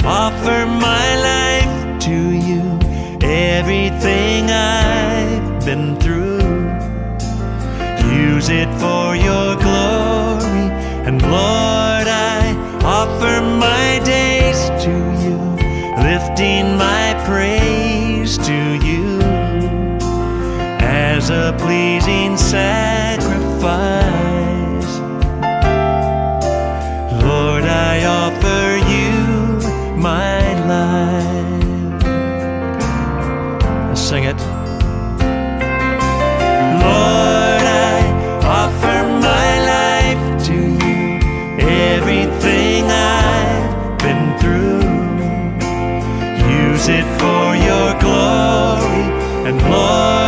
offer my life to you. Everything I've been through, use it for your glory. And Lord, I offer my days to you, lifting my praise to you as a pleasing sacrifice. Lord, I offer you my life. Let's sing it. Lord, I offer my life to you. Everything I've been through, use it for your glory. And Lord,